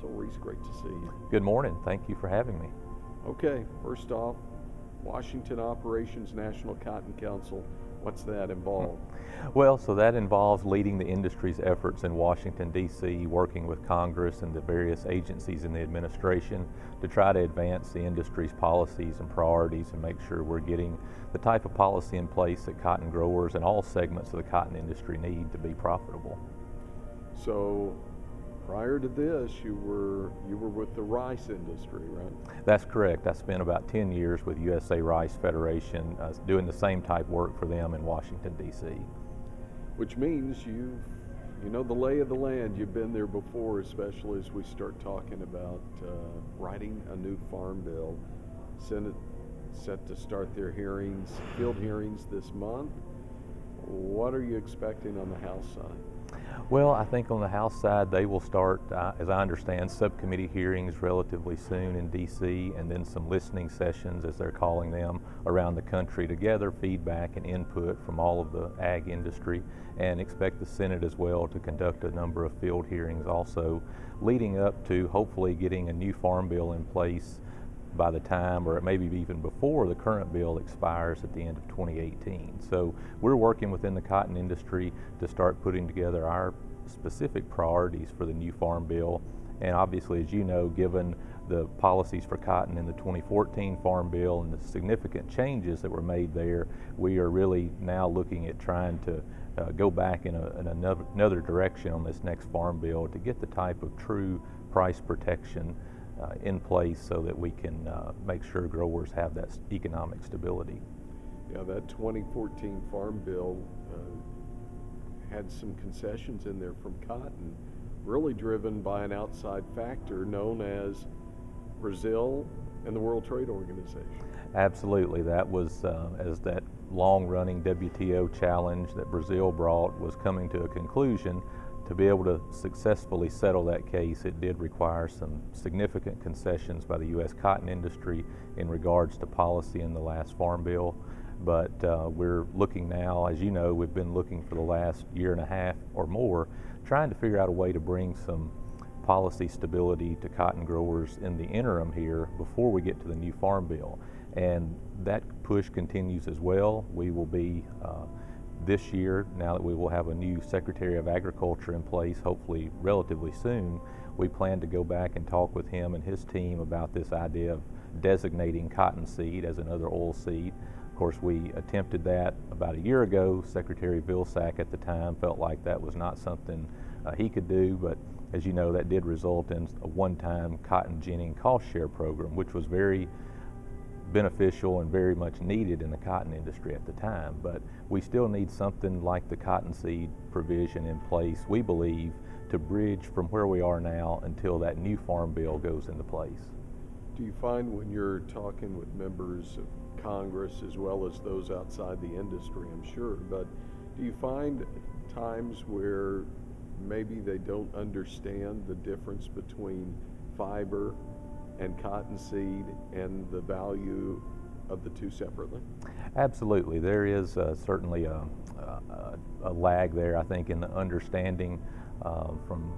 Council. Reece, great to see you. Good morning. Thank you for having me. Okay, first off, Washington Operations National Cotton Council. What's that involve? Well, so that involves leading the industry's efforts in Washington, D.C., working with Congress and the various agencies in the administration to try to advance the industry's policies and priorities and make sure we're getting the type of policy in place that cotton growers and all segments of the cotton industry need to be profitable. So, prior to this, you were with the rice industry, right? That's correct. I spent about 10 years with USA Rice Federation doing the same type work for them in Washington, D.C. Which means you know the lay of the land. You've been there before, especially as we start talking about writing a new farm bill. Senate set to start their field hearings this month. What are you expecting on the House side? Well, I think on the House side, they will start, as I understand, subcommittee hearings relatively soon in D.C., and then some listening sessions, as they're calling them, around the country to gather feedback and input from all of the ag industry, and expect the Senate as well to conduct a number of field hearings also, leading up to hopefully getting a new farm bill in place by the time, or maybe even before, the current bill expires at the end of 2018. So we're working within the cotton industry to start putting together our specific priorities for the new farm bill. And obviously, as you know, given the policies for cotton in the 2014 farm bill and the significant changes that were made there, we are really now looking at trying to go back in another direction on this next farm bill to get the type of true price protection in place so that we can make sure growers have that economic stability. Yeah, that 2014 farm bill had some concessions in there from cotton, really driven by an outside factor known as Brazil and the World Trade Organization. Absolutely. That was as that long-running WTO challenge that Brazil brought was coming to a conclusion. To be able to successfully settle that case, it did require some significant concessions by the U.S. cotton industry in regards to policy in the last farm bill. But we're looking now, as you know, we've been looking for the last year and a half or more, trying to figure out a way to bring some policy stability to cotton growers in the interim here before we get to the new farm bill. And that push continues as well. We will be this year, now that we will have a new Secretary of Agriculture in place, hopefully relatively soon, we plan to go back and talk with him and his team about this idea of designating cottonseed as another oilseed. Of course, we attempted that about a year ago. Secretary Vilsack at the time felt like that was not something he could do, but as you know, that did result in a one-time cotton ginning cost share program, which was very beneficial and very much needed in the cotton industry at the time. But we still need something like the cottonseed provision in place, we believe, to bridge from where we are now until that new farm bill goes into place. Do you find when you're talking with members of Congress as well as those outside the industry, I'm sure, but do you find times where maybe they don't understand the difference between fiber and cottonseed and the value of the two separately? Absolutely. There is certainly a lag there, I think, in the understanding from,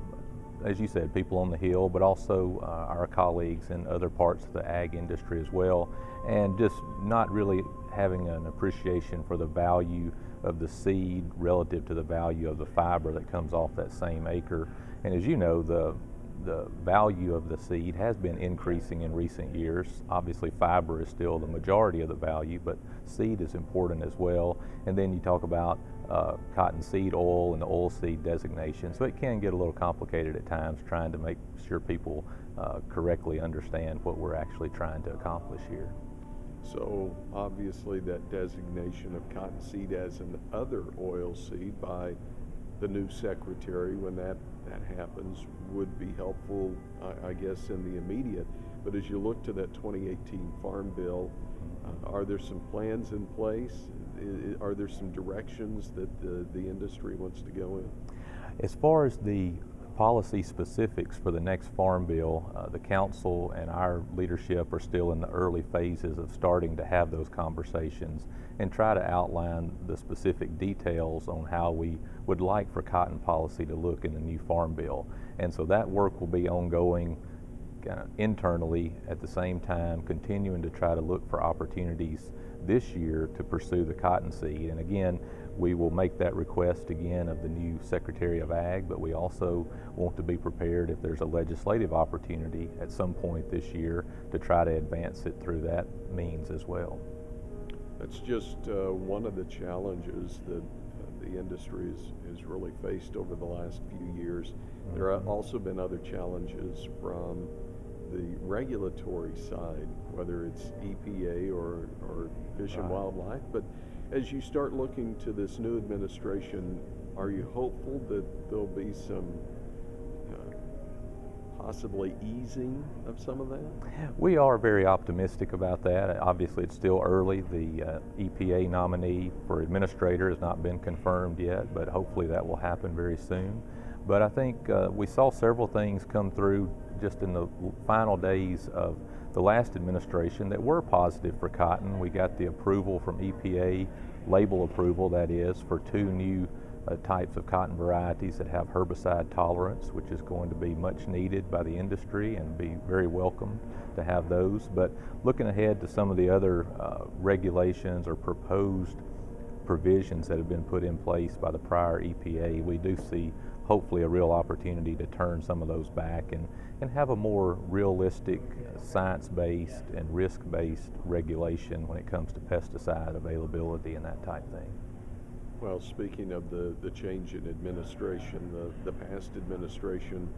as you said, people on the Hill, but also our colleagues in other parts of the ag industry as well, and just not really having an appreciation for the value of the seed relative to the value of the fiber that comes off that same acre. And as you know, the value of the seed has been increasing in recent years. Obviously, fiber is still the majority of the value, but seed is important as well. And then you talk about cottonseed oil and the oilseed designation. So it can get a little complicated at times trying to make sure people correctly understand what we're actually trying to accomplish here. So obviously that designation of cottonseed as an other oilseed by the new secretary, when that happens, would be helpful, I guess, in the immediate. But as you look to that 2018 Farm Bill, are there some plans in place? Are there some directions that the industry wants to go in? As far as the policy specifics for the next Farm Bill, the Council and our leadership are still in the early phases of starting to have those conversations and try to outline the specific details on how we would like for cotton policy to look in the new Farm Bill. And so that work will be ongoing internally, at the same time continuing to try to look for opportunities this year to pursue the cottonseed. And again, we will make that request again of the new Secretary of Ag, but we also want to be prepared if there's a legislative opportunity at some point this year to try to advance it through that means as well. That's just one of the challenges that the industry has really faced over the last few years. There have also been other challenges from the regulatory side, whether it's EPA or Fish and Wildlife. But as you start looking to this new administration, are you hopeful that there'll be some possibly easing of some of that? We are very optimistic about that. Obviously, it's still early. The EPA nominee for administrator has not been confirmed yet, but hopefully that will happen very soon. But I think we saw several things come through just in the final days of the last administration that were positive for cotton. We got the approval from EPA, label approval that is, for 2 new types of cotton varieties that have herbicide tolerance, which is going to be much needed by the industry and be very welcome to have those. But looking ahead to some of the other regulations or proposed provisions that have been put in place by the prior EPA, we do see hopefully a real opportunity to turn some of those back and have a more realistic, science-based and risk-based regulation when it comes to pesticide availability and that type thing. Well, speaking of the change in administration, the past administration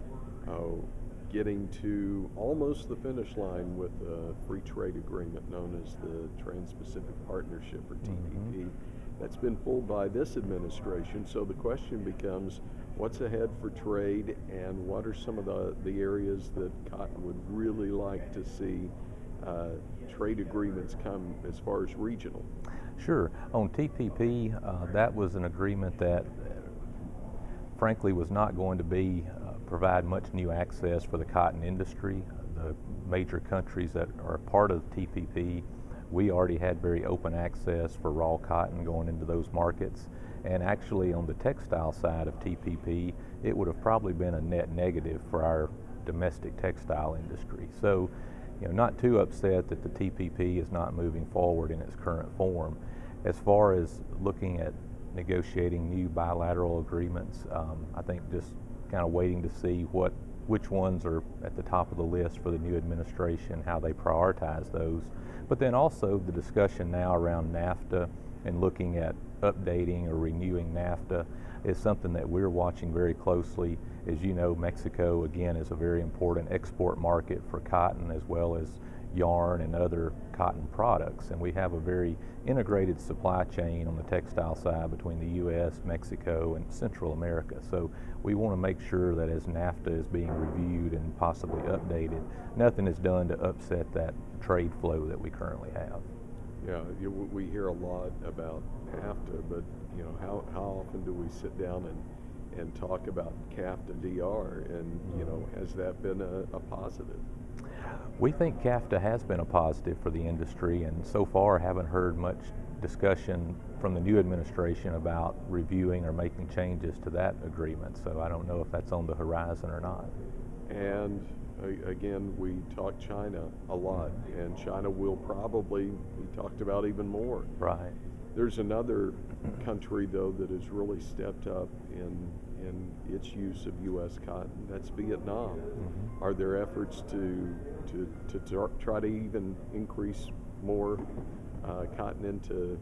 getting to almost the finish line with a free trade agreement known as the Trans-Pacific Partnership, or TPP. That's been pulled by this administration. So the question becomes, what's ahead for trade, and what are some of the areas that cotton would really like to see trade agreements come as far as regional? Sure. On TPP, that was an agreement that frankly was not going to provide much new access for the cotton industry. The major countries that are a part of TPP, we already had very open access for raw cotton going into those markets. And actually on the textile side of TPP, it would have probably been a net negative for our domestic textile industry. So, not too upset that the TPP is not moving forward in its current form. As far as looking at negotiating new bilateral agreements, I think just kind of waiting to see which ones are at the top of the list for the new administration, how they prioritize those. But then also the discussion now around NAFTA and looking at updating or renewing NAFTA is something that we're watching very closely. As you know, Mexico, again, is a very important export market for cotton as well as yarn and other cotton products. And we have a very integrated supply chain on the textile side between the U.S., Mexico, and Central America. So we want to make sure that as NAFTA is being reviewed and possibly updated, nothing is done to upset that trade flow that we currently have. Yeah, we hear a lot about CAFTA, but how often do we sit down and talk about CAFTA DR, and has that been a positive? We think CAFTA has been a positive for the industry, and so far haven't heard much discussion from the new administration about reviewing or making changes to that agreement. So I don't know if that's on the horizon or not. And again, we talk China a lot, and China will probably be talked about even more. Right. There's another country, though, that has really stepped up in its use of U.S. cotton. That's Vietnam. Are there efforts to try to even increase more cotton into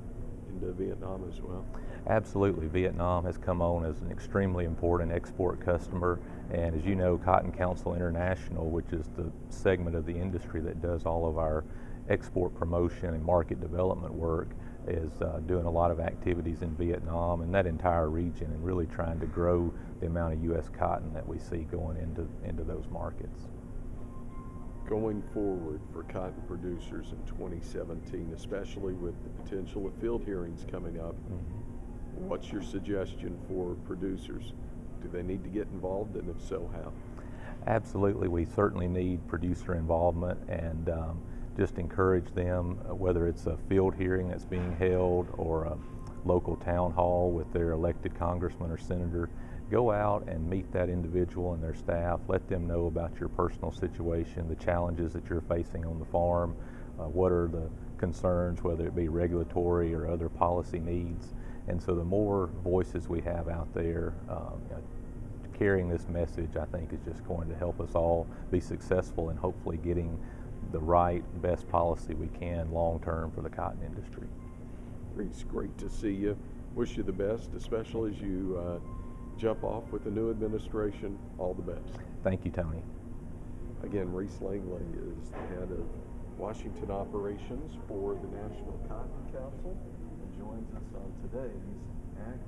Vietnam as well? Absolutely. Vietnam has come on as an extremely important export customer, and as you know, Cotton Council International, which is the segment of the industry that does all of our export promotion and market development work, is doing a lot of activities in Vietnam and that entire region, and really trying to grow the amount of U.S. cotton that we see going into those markets. Going forward for cotton producers in 2017, especially with the potential of field hearings coming up, what's your suggestion for producers Do they need to get involved, and if so, how? Absolutely, we certainly need producer involvement, and just encourage them, whether it's a field hearing that's being held or a local town hall with their elected congressman or senator. Go out and meet that individual and their staff. Let them know about your personal situation, the challenges that you're facing on the farm, what are the concerns, whether it be regulatory or other policy needs. And so the more voices we have out there carrying this message, I think is just going to help us all be successful in hopefully getting the right, best policy we can long term for the cotton industry. Reece, great to see you. Wish you the best, especially as you jump off with the new administration. All the best. Thank you, Tony. Again, Reece Langley is the head of Washington operations for the National Cotton Council and joins us on today's Ag